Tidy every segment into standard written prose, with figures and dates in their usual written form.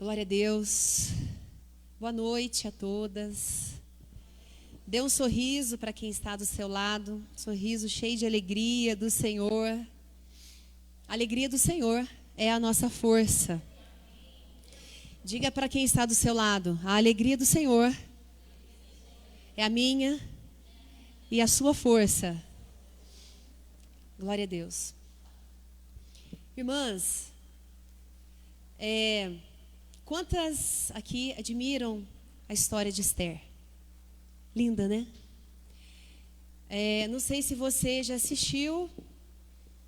Glória a Deus. Boa noite a todas. Dê um sorriso para quem está do seu lado, um sorriso cheio de alegria do Senhor. A alegria do Senhor é a nossa força. Diga para quem está do seu lado: a alegria do Senhor é a minha e a sua força. Glória a Deus. Irmãs, quantas aqui admiram a história de Esther? Linda, né? Não sei se você já assistiu,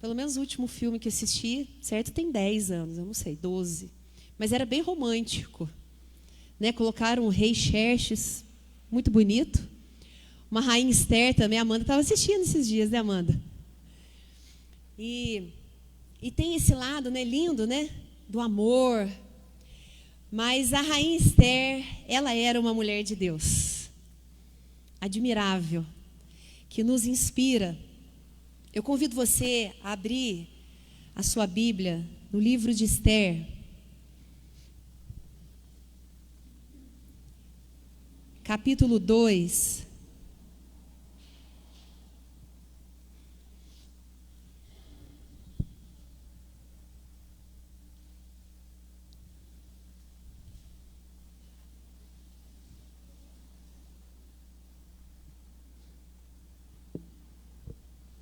pelo menos o último filme que assisti, certo? Tem 10 anos, eu não sei, 12. Mas era bem romântico, né? Colocaram o rei Xerxes, muito bonito. Uma rainha Esther também, a Amanda estava assistindo esses dias, né, Amanda? E tem esse lado, né, lindo, né? Do amor. Mas a rainha Esther, ela era uma mulher de Deus. Admirável. Que nos inspira. Eu convido você a abrir a sua Bíblia no livro de Esther. Capítulo 2.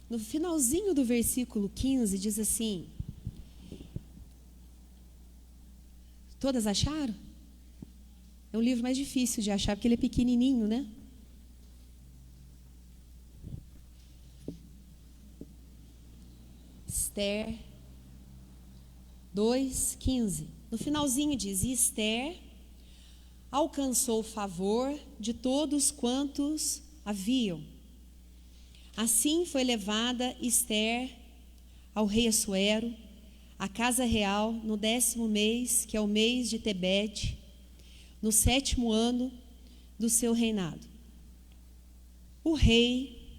No finalzinho do versículo 15, diz assim: todas acharam? É um livro mais difícil de achar, porque ele é pequenininho, né? Esther 2:15. No finalzinho diz: e Esther alcançou o favor de todos quantos haviam. Assim foi levada Esther ao rei Assuero, à casa real, no 10º mês, que é o mês de Tebete, no 7º ano do seu reinado. O rei,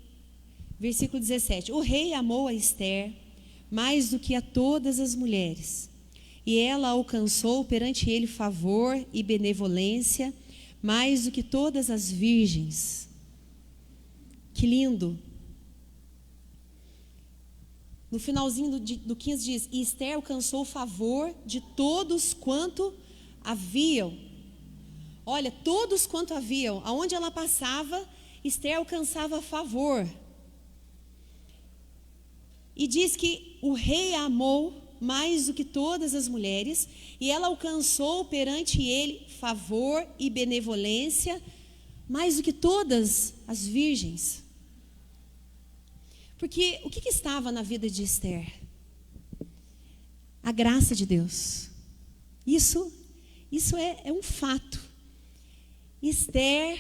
versículo 17, o rei amou a Esther mais do que a todas as mulheres, e ela alcançou perante ele favor e benevolência mais do que todas as virgens. Que lindo! No finalzinho do 15 diz: e Esther alcançou o favor de todos quanto haviam. Olha, todos quanto haviam. Aonde ela passava, Esther alcançava favor. E diz que o rei a amou mais do que todas as mulheres, e ela alcançou perante ele favor e benevolência mais do que todas as virgens. Porque o que estava na vida de Esther? A graça de Deus. Isso é um fato. Esther,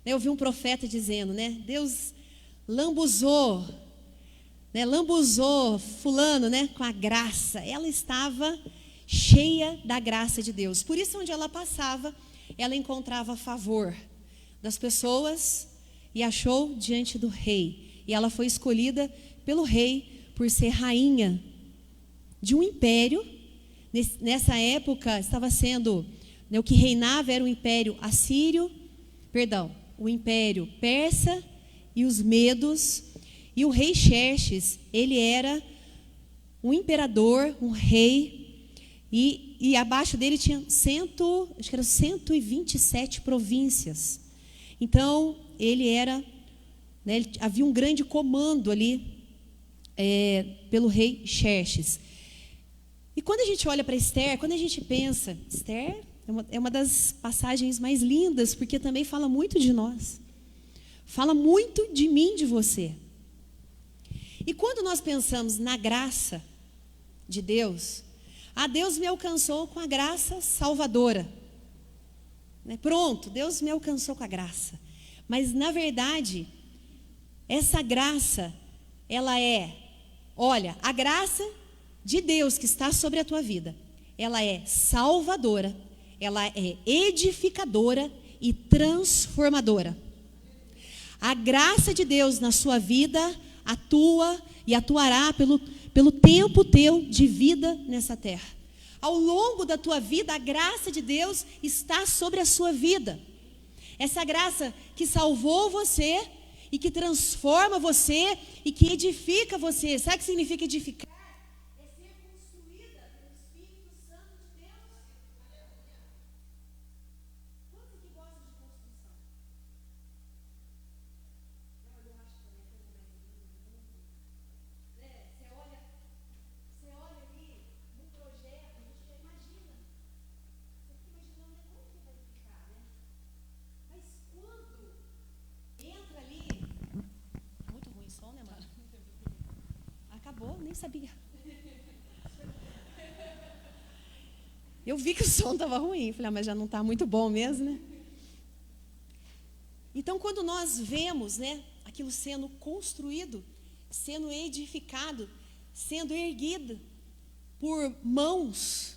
né, eu vi um profeta dizendo, né? Deus lambuzou fulano, né, com a graça. Ela estava cheia da graça de Deus. Por isso, onde ela passava, ela encontrava favor das pessoas e achou diante do rei. E ela foi escolhida pelo rei por ser rainha de um império. Nessa época estava sendo, né, o que reinava era o império assírio, o império persa e os medos. E o rei Xerxes, ele era um imperador, um rei, e abaixo dele tinha 127 províncias. Então, ele era, né, havia um grande comando ali pelo rei Xerxes. E quando a gente olha para Esther, quando a gente pensa, Esther é uma das passagens mais lindas, porque também fala muito de nós. Fala muito de mim, de você. E quando nós pensamos na graça de Deus, Deus me alcançou com a graça salvadora. Né? Pronto, Deus me alcançou com a graça. Mas, na verdade, essa graça, ela olha, a graça de Deus que está sobre a tua vida, ela é salvadora, ela é edificadora e transformadora. A graça de Deus na sua vida atua e atuará pelo tempo teu de vida nessa terra. Ao longo da tua vida, a graça de Deus está sobre a sua vida. Essa graça que salvou você e que transforma você e que edifica você. Sabe o que significa edificar? É ser construída pelo Espírito Santo de Deus. Quantos aqui gostam de construção? Eu acho também a coisa mais linda do mundo. Né? Você olha ali no projeto, a gente já imagina. Você fica imaginando como que vai ficar, né? Mas quando entra ali. Muito ruim o som, né, mano? Acabou, nem sabia. Eu vi que o som estava ruim. Falei, mas já não está muito bom mesmo, né? Então, quando nós vemos, né, aquilo sendo construído, sendo edificado, sendo erguido por mãos,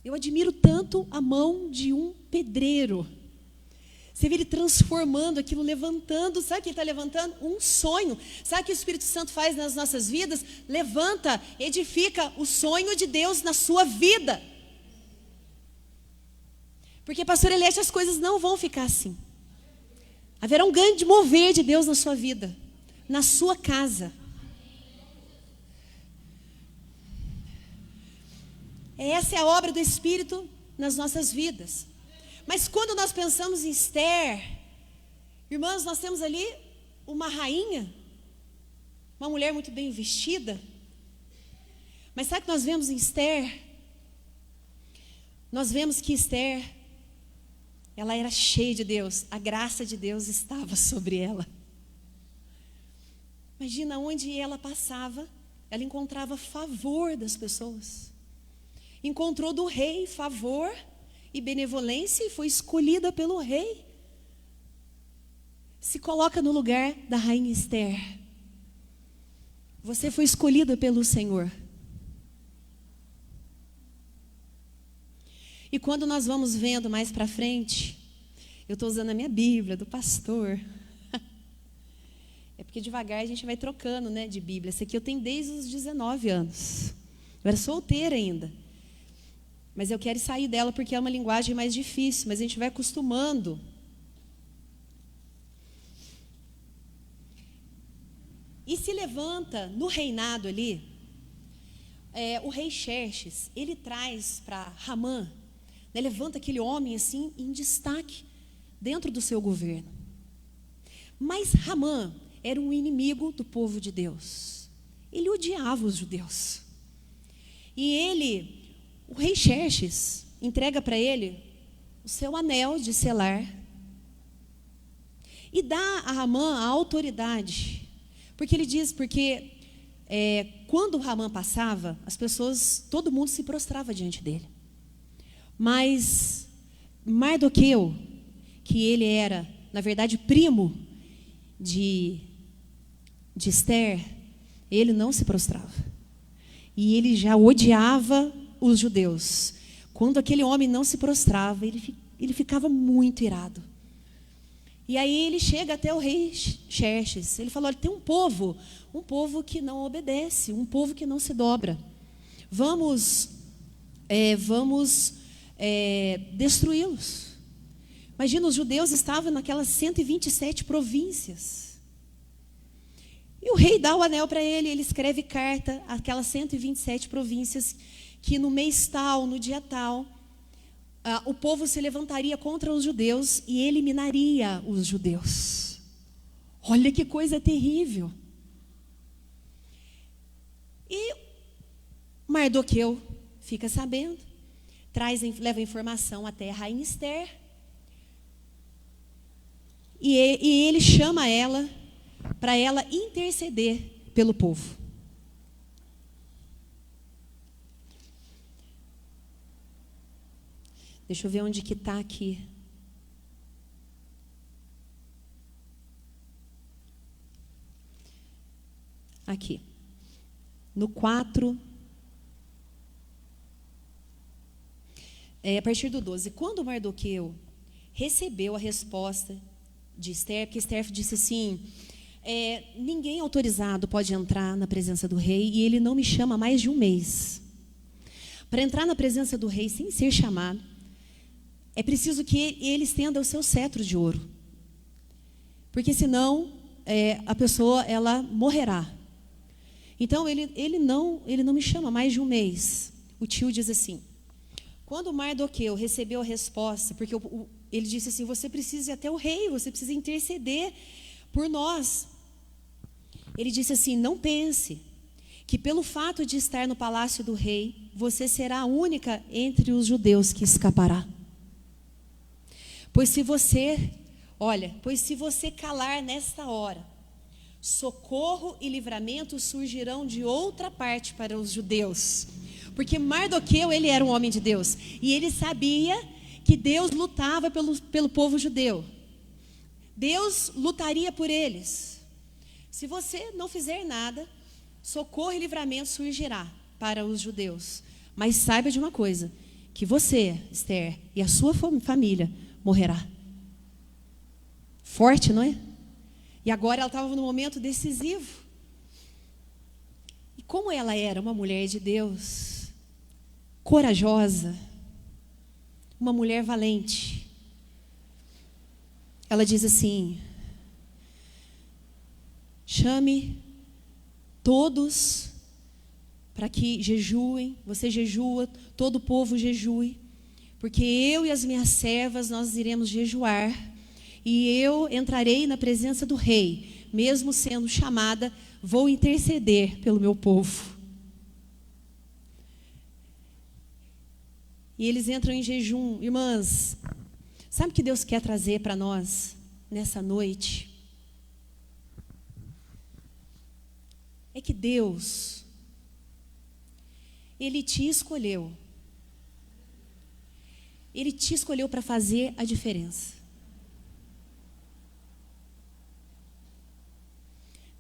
eu admiro tanto a mão de um pedreiro. Você vê ele transformando aquilo, levantando. Sabe o que ele está levantando? Um sonho. Sabe o que o Espírito Santo faz nas nossas vidas? Levanta, edifica o sonho de Deus na sua vida. Porque, pastor Eliette, as coisas não vão ficar assim. Haverá um grande mover de Deus na sua vida, na sua casa. Essa é a obra do Espírito nas nossas vidas. Mas quando nós pensamos em Esther, irmãos, nós temos ali uma rainha, uma mulher muito bem vestida. Mas sabe o que nós vemos em Esther? Nós vemos que Esther, ela era cheia de Deus, a graça de Deus estava sobre ela. Imagina, onde ela passava, ela encontrava favor das pessoas. Encontrou do rei favor e benevolência e foi escolhida pelo rei. Se coloca no lugar da rainha Esther. Você foi escolhida pelo Senhor. E quando nós vamos vendo mais para frente, eu estou usando a minha Bíblia, do pastor. É porque devagar a gente vai trocando, né, de Bíblia. Essa aqui eu tenho desde os 19 anos. Eu era solteira ainda. Mas eu quero sair dela porque é uma linguagem mais difícil, mas a gente vai acostumando. E se levanta no reinado ali, o rei Xerxes, ele traz para Ramã, né, levanta aquele homem assim em destaque dentro do seu governo. Mas Ramã era um inimigo do povo de Deus. Ele odiava os judeus. E o rei Xerxes entrega para ele o seu anel de selar e dá a Ramã a autoridade. Porque ele diz, quando Ramã passava, as pessoas, todo mundo se prostrava diante dele. Mas Mardoqueu, que ele era, na verdade, primo de Esther, ele não se prostrava. E ele já odiava os judeus. Quando aquele homem não se prostrava, ele ficava muito irado. E aí ele chega até o rei Xerxes. Ele falou, olha, tem um povo que não obedece, um povo que não se dobra. Vamos destruí-los. Imagina, os judeus estavam naquelas 127 províncias. E o rei dá o anel para ele, ele escreve carta àquelas 127 províncias, que no mês tal, no dia tal, o povo se levantaria contra os judeus e eliminaria os judeus. Olha que coisa terrível. E Mardoqueu fica sabendo, leva informação até a rainha Esther, e ele chama ela para ela interceder pelo povo. Deixa eu ver onde que está aqui. Aqui. No 4. A partir do 12. Quando Mardoqueu recebeu a resposta de Esther, porque Esther disse assim, ninguém autorizado pode entrar na presença do rei e ele não me chama há mais de um mês. Para entrar na presença do rei sem ser chamado, é preciso que ele estenda o seu cetro de ouro. Porque senão a pessoa ela morrerá. Então ele não me chama mais de um mês. O tio diz assim: quando Mardoqueu recebeu a resposta, porque ele disse assim: você precisa ir até o rei, você precisa interceder por nós. Ele disse assim: não pense que pelo fato de estar no palácio do rei, você será a única entre os judeus que escapará. Pois se você calar nesta hora, socorro e livramento surgirão de outra parte para os judeus. Porque Mardoqueu, ele era um homem de Deus, e ele sabia que Deus lutava pelo povo judeu. Deus lutaria por eles. Se você não fizer nada, socorro e livramento surgirá para os judeus. Mas saiba de uma coisa, que você, Esther, e a sua família morrerá. Forte, não é? E agora ela estava num momento decisivo. E como ela era uma mulher de Deus, corajosa, uma mulher valente, ela diz assim: chame todos para que jejuem, você jejua, todo o povo jejue, porque eu e as minhas servas nós iremos jejuar, e eu entrarei na presença do rei, mesmo sendo chamada, vou interceder pelo meu povo. E eles entram em jejum. Irmãs, sabe o que Deus quer trazer para nós nessa noite? É que Deus, Ele te escolheu. Ele te escolheu para fazer a diferença.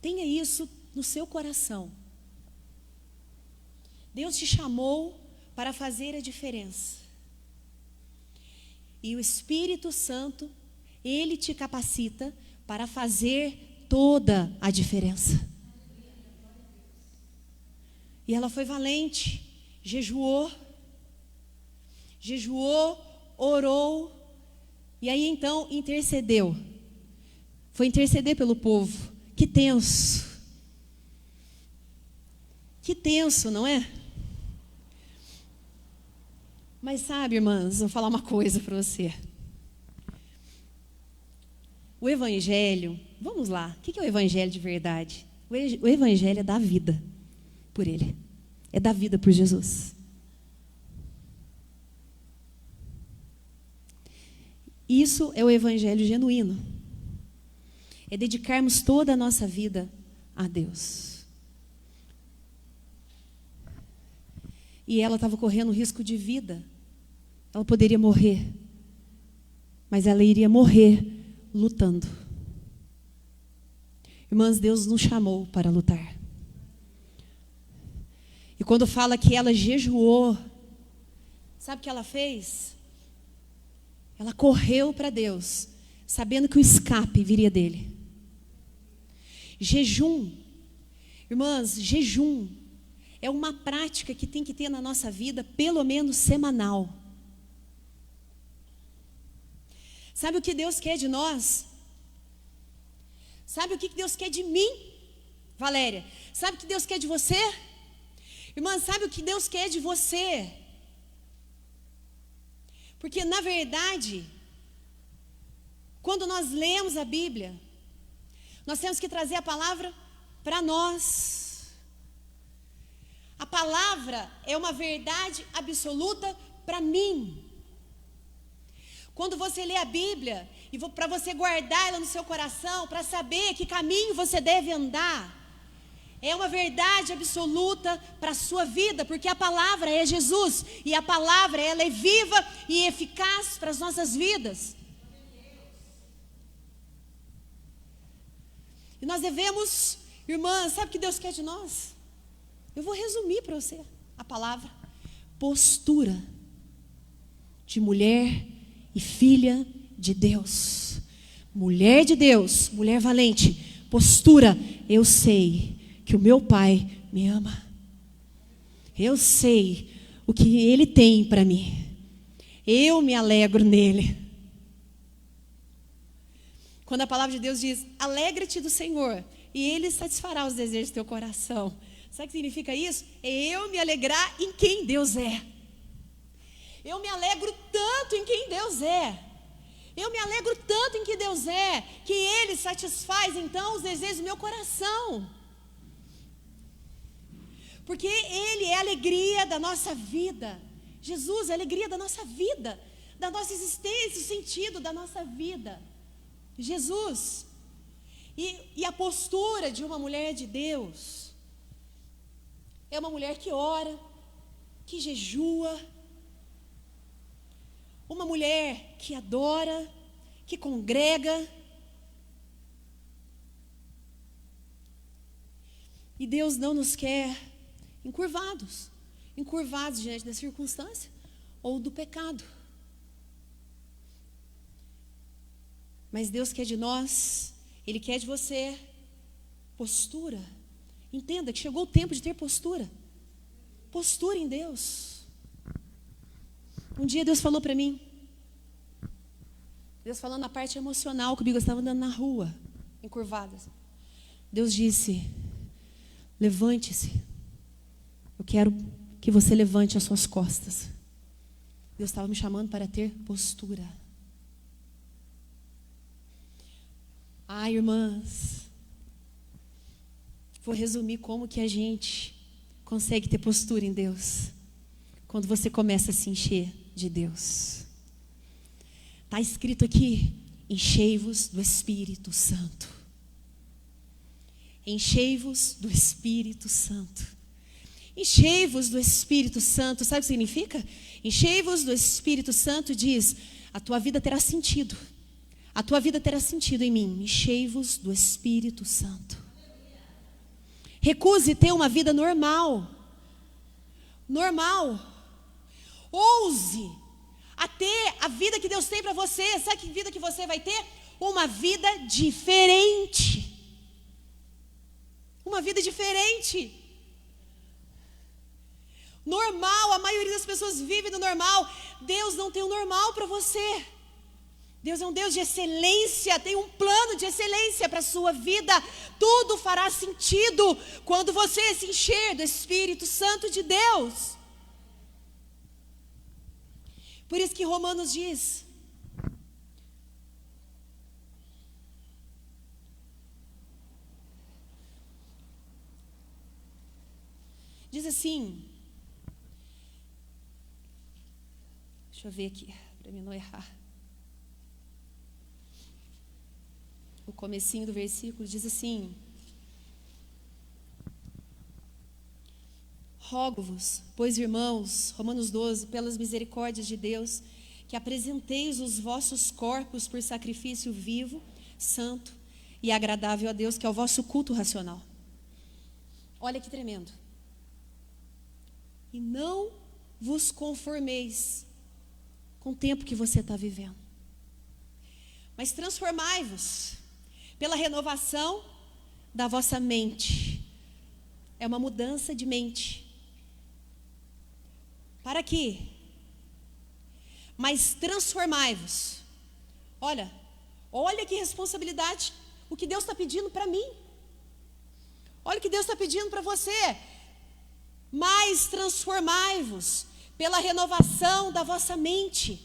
Tenha isso no seu coração. Deus te chamou para fazer a diferença. E o Espírito Santo, Ele te capacita para fazer toda a diferença. E ela foi valente, jejuou, orou, e aí então intercedeu. Foi interceder pelo povo. Que tenso. Que tenso, não é? Mas sabe, irmãs, vou falar uma coisa para você. O Evangelho, vamos lá, o que é o Evangelho de verdade? O Evangelho é dar vida por Ele. É dar vida por Jesus. Isso é o Evangelho genuíno. É dedicarmos toda a nossa vida a Deus. E ela estava correndo risco de vida. Ela poderia morrer. Mas ela iria morrer lutando. Irmãs, Deus nos chamou para lutar. E quando fala que ela jejuou, sabe o que ela fez? Ela correu para Deus, sabendo que o escape viria dele. Jejum, irmãs, jejum é uma prática que tem que ter na nossa vida, pelo menos semanal. Sabe o que Deus quer de nós? Sabe o que Deus quer de mim, Valéria? Sabe o que Deus quer de você? Irmã, sabe o que Deus quer de você? Porque, na verdade, quando nós lemos a Bíblia, nós temos que trazer a palavra para nós. A palavra é uma verdade absoluta para mim. Quando você lê a Bíblia, e para você guardar ela no seu coração, para saber que caminho você deve andar, é uma verdade absoluta para a sua vida, porque a palavra é Jesus, e a palavra ela é viva e eficaz para as nossas vidas. E nós devemos, irmãs, sabe o que Deus quer de nós? Eu vou resumir para você a palavra: postura de mulher e filha de Deus. Mulher de Deus, mulher valente, postura: eu sei que o meu Pai me ama. Eu sei o que Ele tem para mim. Eu me alegro nele. Quando a palavra de Deus diz, alegra-te do Senhor, e Ele satisfará os desejos do teu coração. Sabe o que significa isso? É eu me alegrar em quem Deus é. Eu me alegro tanto em quem Deus é. Eu me alegro tanto em que Deus é, que Ele satisfaz então os desejos do meu coração. Porque Ele é a alegria da nossa vida. Jesus é a alegria da nossa vida, da nossa existência, o sentido da nossa vida. Jesus. E a postura de uma mulher de Deus é uma mulher que ora, que jejua, uma mulher que adora, que congrega. E Deus não nos quer encurvados diante da circunstância ou do pecado. Mas Deus quer de nós, Ele quer de você postura. Entenda que chegou o tempo de ter postura. Postura em Deus. Um dia Deus falou para mim, Deus falando na parte emocional comigo, eu estava andando na rua, encurvadas. Deus disse, levante-se. Eu quero que você levante as suas costas. Deus estava me chamando para ter postura. Ai, irmãs, vou resumir como que a gente consegue ter postura em Deus. Quando você começa a se encher de Deus. Está escrito aqui, enchei-vos do Espírito Santo. Enchei-vos do Espírito Santo. Enchei-vos do Espírito Santo. Sabe o que significa? Enchei-vos do Espírito Santo diz, a tua vida terá sentido. A tua vida terá sentido em mim. Enchei-vos do Espírito Santo. Recuse ter uma vida normal. Normal. Ouse a ter a vida que Deus tem para você. Sabe que vida que você vai ter? Uma vida diferente. Uma vida diferente. Normal, a maioria das pessoas vive no normal. Deus não tem o normal para você. Deus é um Deus de excelência, tem um plano de excelência para a sua vida. Tudo fará sentido quando você se encher do Espírito Santo de Deus. Por isso que Romanos diz, assim, deixa eu ver aqui, para mim não errar. O comecinho do versículo diz assim, rogo-vos, pois irmãos, Romanos 12, pelas misericórdias de Deus, que apresenteis os vossos corpos por sacrifício vivo, santo e agradável a Deus, que é o vosso culto racional. Olha que tremendo. E não vos conformeis com o tempo que você está vivendo, mas transformai-vos pela renovação da vossa mente. É uma mudança de mente. Para quê? Mas transformai-vos. Olha que responsabilidade. O que Deus está pedindo para mim. Olha o que Deus está pedindo para você. Mas transformai-vos pela renovação da vossa mente.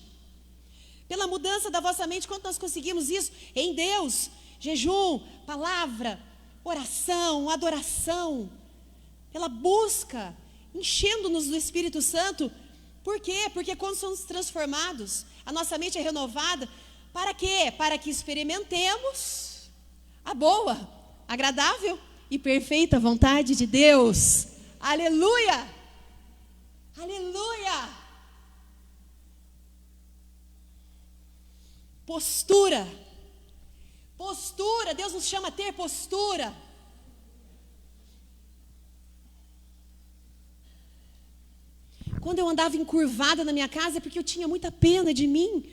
Pela mudança da vossa mente. Quando nós conseguimos isso? Em Deus. Jejum, palavra, oração, adoração. Pela busca, enchendo-nos do Espírito Santo. Por quê? Porque quando somos transformados, a nossa mente é renovada. Para quê? Para que experimentemos a boa, agradável e perfeita vontade de Deus. Aleluia! Aleluia! Postura. Postura. Deus nos chama a ter postura. Quando eu andava encurvada na minha casa é porque eu tinha muita pena de mim.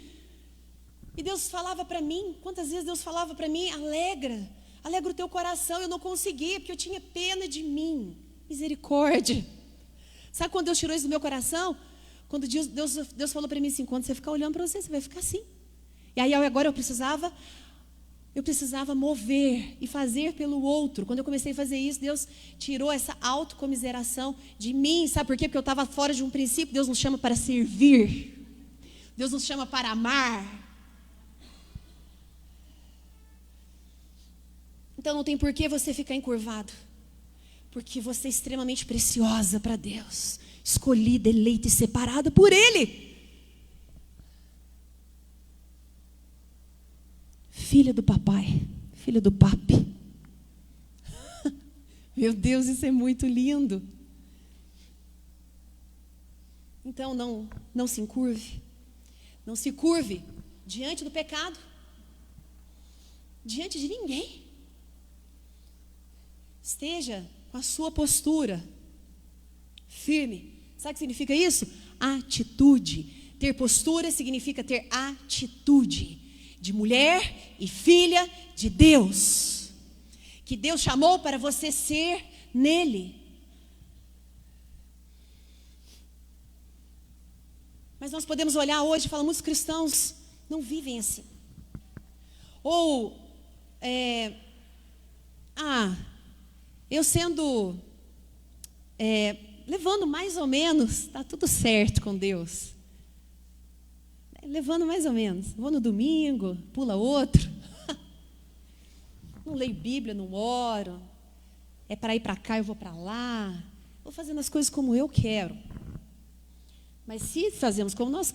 E Deus falava para mim, quantas vezes Deus falava para mim, alegra o teu coração. Eu não conseguia porque eu tinha pena de mim. Misericórdia. Sabe quando Deus tirou isso do meu coração? Quando Deus falou para mim assim, quando você ficar olhando para você, você vai ficar assim. E aí agora eu precisava mover e fazer pelo outro. Quando eu comecei a fazer isso, Deus tirou essa autocomiseração de mim. Sabe por quê? Porque eu estava fora de um princípio. Deus nos chama para servir. Deus nos chama para amar. Então não tem por que você ficar encurvado. Porque você é extremamente preciosa para Deus. Escolhida, eleita e separada por Ele. Filha do papai, filha do papi. Meu Deus, isso é muito lindo. Então não se encurve. Não se curve diante do pecado. Diante de ninguém. Esteja com a sua postura firme. Sabe o que significa isso? Atitude. Ter postura significa ter atitude. De mulher e filha de Deus, que Deus chamou para você ser nele. Mas nós podemos olhar hoje e falar, muitos cristãos não vivem assim. Ou, eu sendo, levando mais ou menos, está tudo certo com Deus. Levando mais ou menos. Vou no domingo, pula outro. Não leio Bíblia, não oro. É para ir para cá, eu vou para lá. Vou fazendo as coisas como eu quero. Mas se fazemos como nós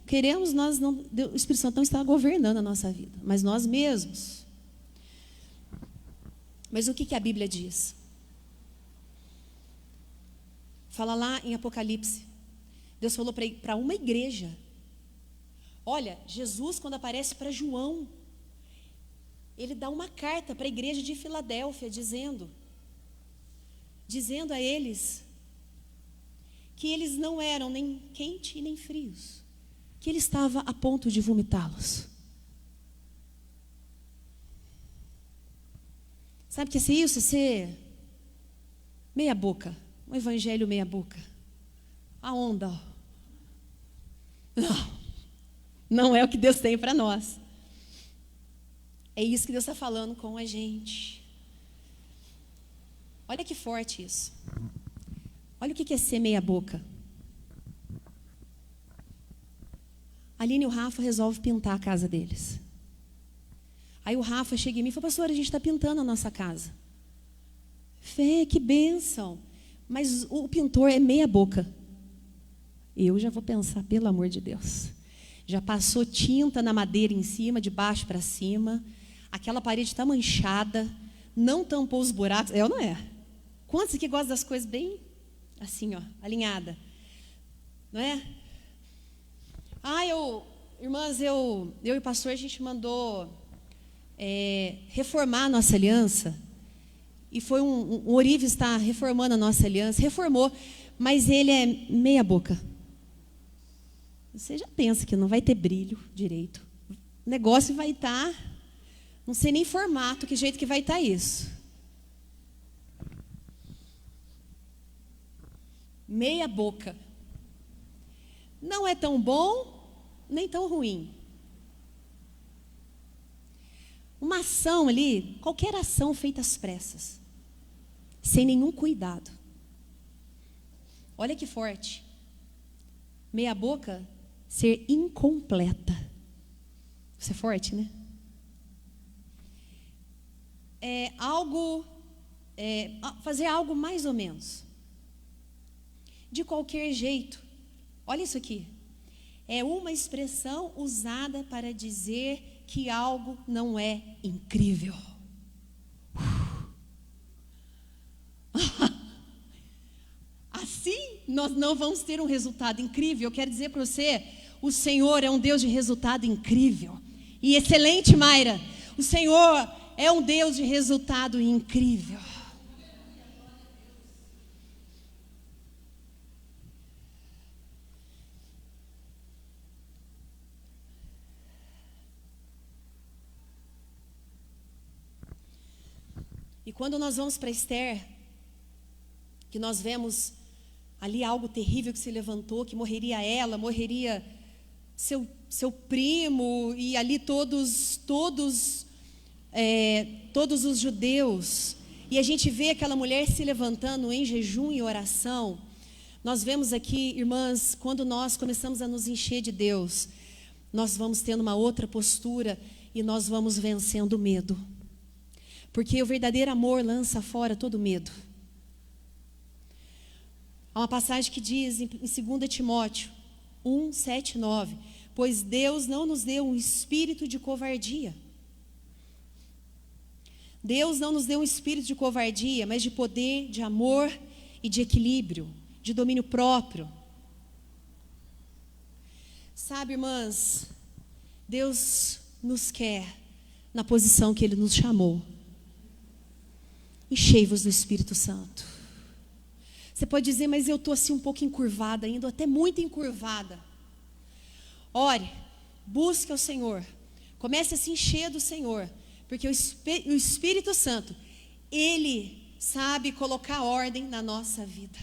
queremos, o Espírito Santo não está governando a nossa vida, mas nós mesmos. Mas o que a Bíblia diz? Fala lá em Apocalipse. Deus falou para uma igreja. Olha, Jesus, quando aparece para João, ele dá uma carta para a igreja de Filadélfia, dizendo a eles que eles não eram nem quentes e nem frios, que ele estava a ponto de vomitá-los. Sabe o que é isso? Ser meia boca, um evangelho meia boca. A onda, ó. Não é o que Deus tem para nós. É isso que Deus está falando com a gente. Olha que forte isso. Olha o que é ser meia boca. A Aline e o Rafa resolvem pintar a casa deles. Aí o Rafa chega em mim e fala, pastor, a gente está pintando a nossa casa. Fê, que bênção. Mas o pintor é meia boca. Eu já vou pensar, pelo amor de Deus. Já passou tinta na madeira em cima, de baixo para cima. Aquela parede está manchada. Não tampou os buracos. É ou não é? Quantos aqui gostam das coisas bem assim, ó, alinhada? Não é? Irmãs, eu e o pastor, a gente mandou reformar a nossa aliança. E foi o Orives está reformando a nossa aliança. Reformou, mas ele é meia boca. Você já pensa que não vai ter brilho direito. O negócio vai estar, não sei nem formato, que jeito que vai estar isso. Meia boca. Não é tão bom, nem tão ruim. Uma ação ali, qualquer ação feita às pressas, sem nenhum cuidado. Olha que forte. Meia boca, ser incompleta. Isso é forte, né? Fazer algo mais ou menos. De qualquer jeito. Olha isso aqui. É uma expressão usada para dizer que algo não é incrível. Assim, nós não vamos ter um resultado incrível. Eu quero dizer para você, o Senhor é um Deus de resultado incrível. E excelente, Mayra. O Senhor é um Deus de resultado incrível. E quando nós vamos para Esther, que nós vemos ali algo terrível que se levantou, que morreria ela, morreria seu primo, e ali todos os judeus. E a gente vê aquela mulher se levantando em jejum e oração. Nós vemos aqui, irmãs, quando nós começamos a nos encher de Deus, nós vamos tendo uma outra postura e nós vamos vencendo o medo. Porque o verdadeiro amor lança fora todo medo. Há uma passagem que diz em 2 Timóteo 1, 7 e 9: pois Deus não nos deu um espírito de covardia. Deus não nos deu um espírito de covardia, mas de poder, de amor e de equilíbrio, de domínio próprio. Sabe, irmãs, Deus nos quer na posição que Ele nos chamou. Enchei-vos do Espírito Santo. Você pode dizer, mas eu estou assim um pouco encurvada ainda, até muito encurvada. Ore, busque ao Senhor, comece a se encher do Senhor, porque o Espírito Santo, Ele sabe colocar ordem na nossa vida.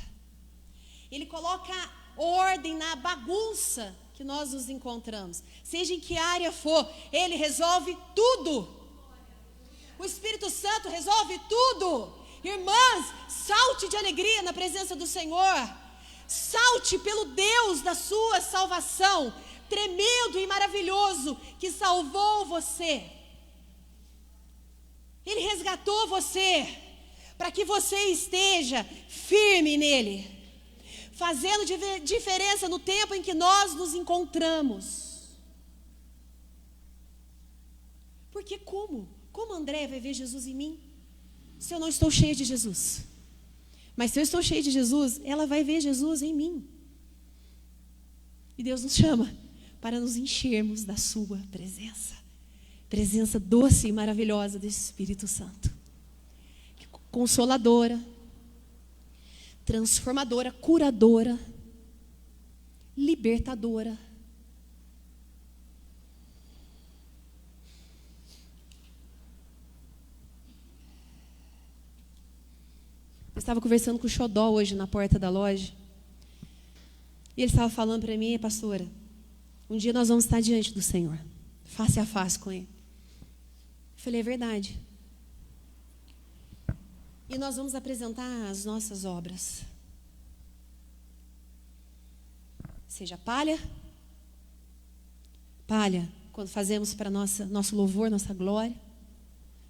Ele coloca ordem na bagunça que nós nos encontramos, seja em que área for, Ele resolve tudo. O Espírito Santo resolve tudo. Irmãs, salte de alegria na presença do Senhor, salte pelo Deus da sua salvação, tremendo e maravilhoso, que salvou você. Ele resgatou você, para que você esteja firme nele, fazendo diferença no tempo em que nós nos encontramos. Porque como André vai ver Jesus em mim, se eu não estou cheia de Jesus? Mas se eu estou cheia de Jesus, ela vai ver Jesus em mim. E Deus nos chama para nos enchermos da sua presença doce e maravilhosa do Espírito Santo, consoladora, transformadora, curadora, libertadora. Eu estava conversando com o Xodó hoje na porta da loja, e ele estava falando para mim: pastora, um dia nós vamos estar diante do Senhor, face a face com Ele. Eu falei: é verdade. E nós vamos apresentar as nossas obras, seja palha, quando fazemos para nosso louvor, nossa glória,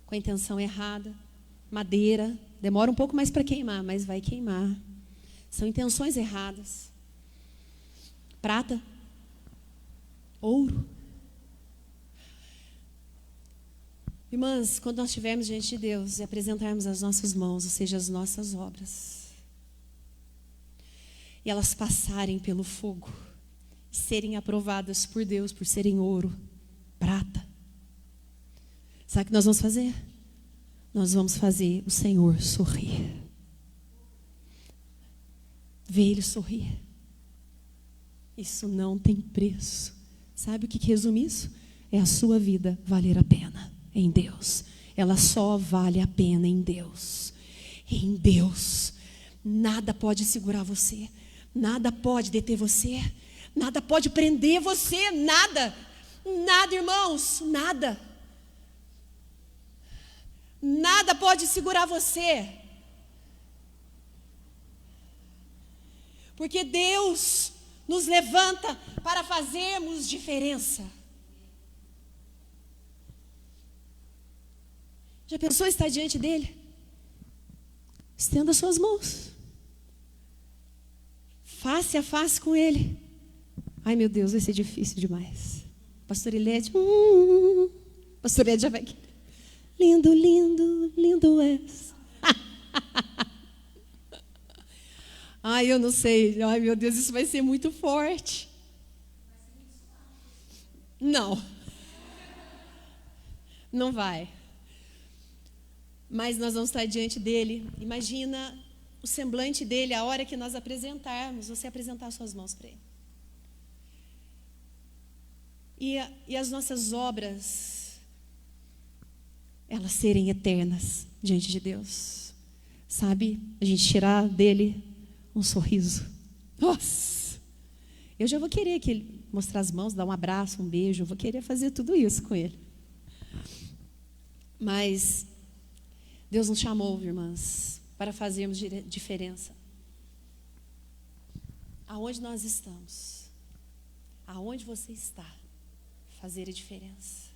com a intenção errada, madeira, demora um pouco mais para queimar, mas vai queimar, são intenções erradas. Prata, ouro. Irmãs, quando nós estivermos diante de Deus e apresentarmos as nossas mãos, ou seja, as nossas obras, e elas passarem pelo fogo, e serem aprovadas por Deus por serem ouro, prata, sabe o que nós vamos fazer? Nós vamos fazer o Senhor sorrir. Ver Ele sorrir. Isso não tem preço. Sabe o que resume isso? É a sua vida valer a pena em Deus. Ela só vale a pena em Deus. Em Deus. Nada pode segurar você. Nada pode deter você. Nada pode prender você. Nada. Nada, irmãos. Nada. Nada pode segurar você. Porque Deus nos levanta para fazermos diferença. Já pensou estar diante dele? Estenda suas mãos, face a face com ele. Ai, meu Deus, vai ser difícil demais. Pastor Ilede, Pastor Ilede já vai aqui. Lindo, lindo, lindo és. Ai, eu não sei. Ai, meu Deus, isso vai ser muito forte. Não. Não vai. Mas nós vamos estar diante dele. Imagina o semblante dele a hora que nós apresentarmos, você apresentar suas mãos para ele. E as nossas obras, elas serem eternas diante de Deus. Sabe? A gente tirar dele um sorriso. Nossa, eu já vou querer que ele mostrar as mãos, dar um abraço, um beijo, eu vou querer fazer tudo isso com ele. Mas Deus nos chamou, irmãs, para fazermos diferença. Aonde nós estamos, aonde você está, fazer a diferença.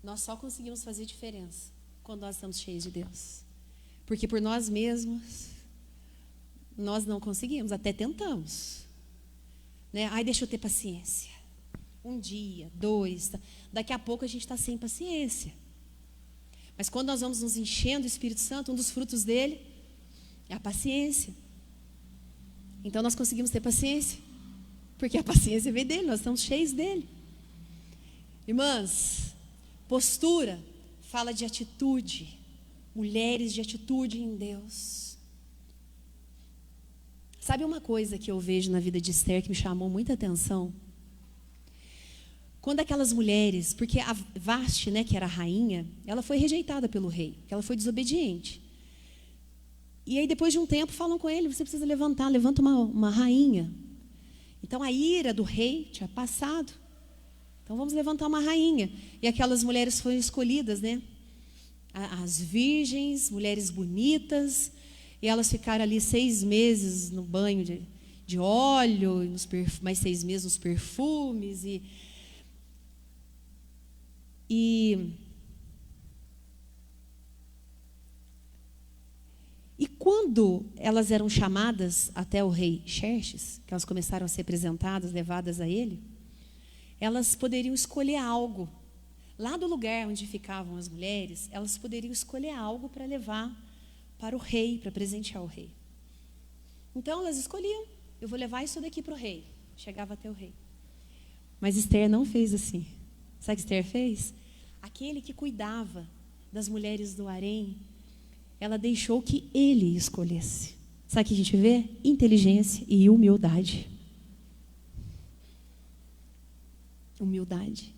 Nós só conseguimos fazer diferença quando nós estamos cheios de Deus. Porque por nós mesmos, nós não conseguimos, até tentamos. Né? Ai, deixa eu ter paciência. Um dia, 2, daqui a pouco a gente está sem paciência. Mas quando nós vamos nos enchendo do Espírito Santo, um dos frutos dele é a paciência. Então nós conseguimos ter paciência, porque a paciência vem dele, nós estamos cheios dele. Irmãs, postura fala de atitude, mulheres de atitude em Deus. Sabe uma coisa que eu vejo na vida de Esther que me chamou muita atenção? Quando aquelas mulheres, porque a Vasti, né, que era a rainha, ela foi rejeitada pelo rei, porque ela foi desobediente. E aí, depois de um tempo, falam com ele, você precisa levanta uma rainha. Então, a ira do rei tinha passado. Então, vamos levantar uma rainha. E aquelas mulheres foram escolhidas, né? As virgens, mulheres bonitas. E elas ficaram ali 6 meses no banho de óleo, mais 6 meses nos perfumes. E quando elas eram chamadas até o rei Xerxes, que elas começaram a ser apresentadas, levadas a ele, elas poderiam escolher algo. Lá do lugar onde ficavam as mulheres, elas poderiam escolher algo para levar para o rei, para presentear o rei. Então elas escolhiam, eu vou levar isso daqui para o rei. Chegava até o rei. Mas Esther não fez assim. Sabe o que Esther fez? Aquele que cuidava das mulheres do harém, ela deixou que ele escolhesse. Sabe o que a gente vê? Inteligência e humildade. Humildade.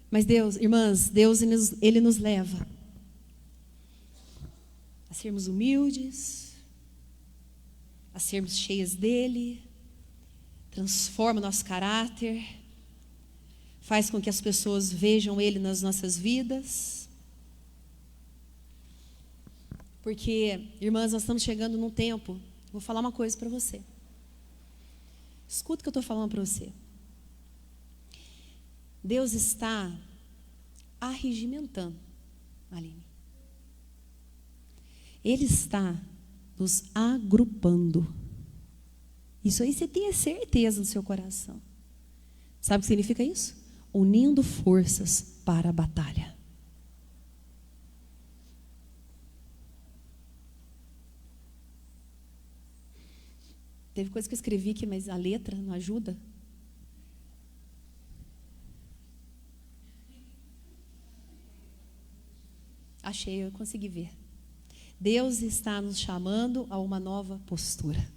Mas Deus, irmãs, Deus ele nos leva a sermos humildes, a sermos cheias dele, transforma o nosso caráter, faz com que as pessoas vejam ele nas nossas vidas. Porque, irmãs, nós estamos chegando num tempo, vou falar uma coisa para você. Escuta o que eu estou falando para você. Deus está arregimentando, Aline. Ele está nos agrupando. Isso aí você tenha certeza no seu coração. Sabe o que significa isso? Unindo forças para a batalha. Teve coisa que eu escrevi aqui, mas a letra não ajuda. Achei, eu consegui ver. Deus está nos chamando a uma nova postura.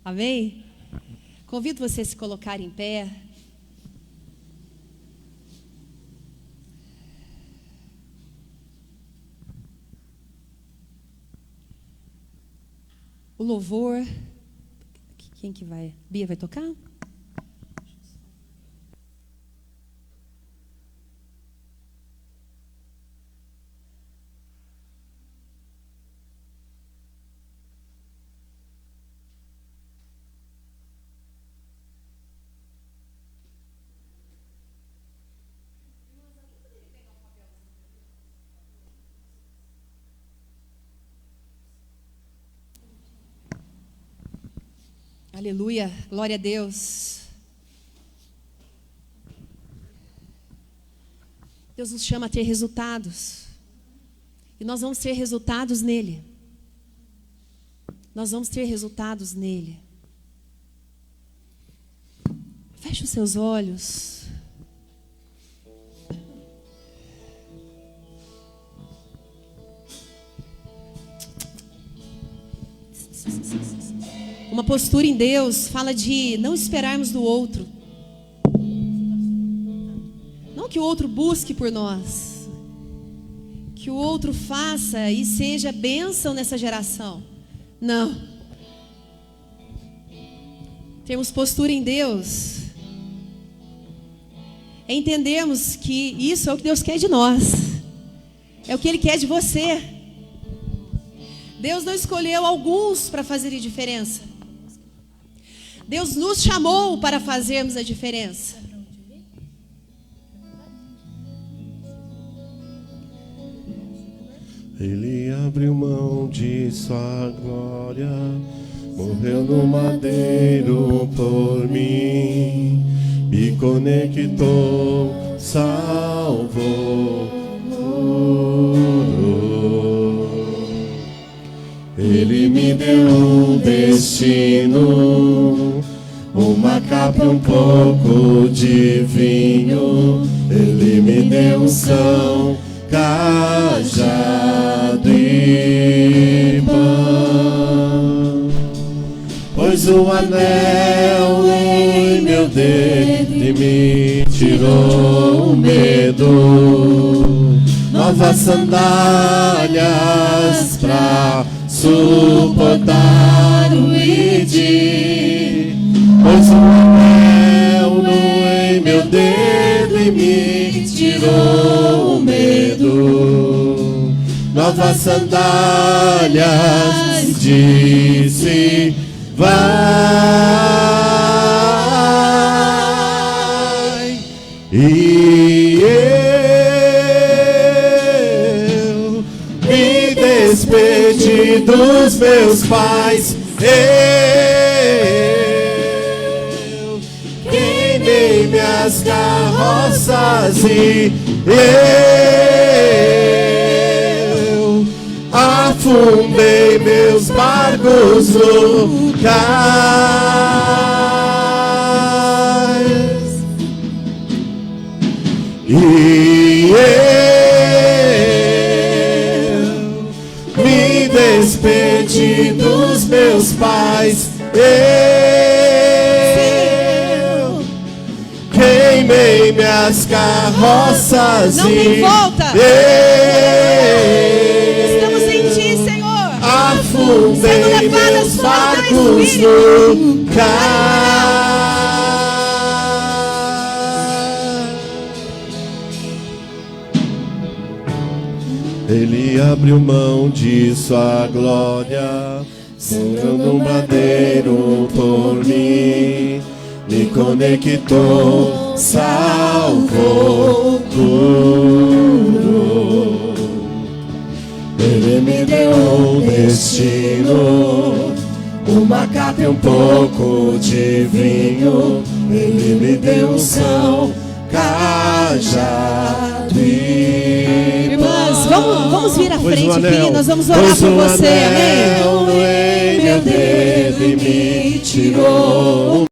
Amém? Convido você a se colocar em pé. O louvor. Quem que vai? Bia vai tocar? Aleluia, glória a Deus. Deus nos chama a ter resultados. E nós vamos ter resultados nele. Nós vamos ter resultados nele. Feche os seus olhos. Uma postura em Deus fala de não esperarmos do outro. Não que o outro busque por nós. Que o outro faça e seja bênção nessa geração. Não. Termos postura em Deus é entendermos que isso é o que Deus quer de nós. É o que Ele quer de você. Deus não escolheu alguns para fazerem diferença. Deus nos chamou para fazermos a diferença. Ele abriu mão de sua glória, morreu no madeiro por mim, me conectou, salvou. Ele me deu um destino, uma capa e um pouco de vinho. Ele me deu unção, cajado e pão. Pôs um anel em meu dedo e me tirou o medo. Novas sandálias pra suportar o ID. Pôs um anel em meu dedo e me tirou o medo. Novas sandálias, disse, vai. E eu me despedi dos meus pais. Eu queimei minhas carroças e eu afundei meus barcos no cais. E eu me despedi dos meus pais. Eu queimei minhas carroças. Não e tem volta. Estamos em Ti, Senhor. Afundei meus barcos no cais. Ele abriu mão de sua glória, morreu no madeiro por mim, me conectou, salvou, curou. Ele me deu um destino, uma capa e um pouco de vinho. Ele me deu unção, cajado e Irmãs, vamos vir à Pois frente o aqui, anel, nós vamos orar pois por o você, amém? anel em meu dedo e me tirou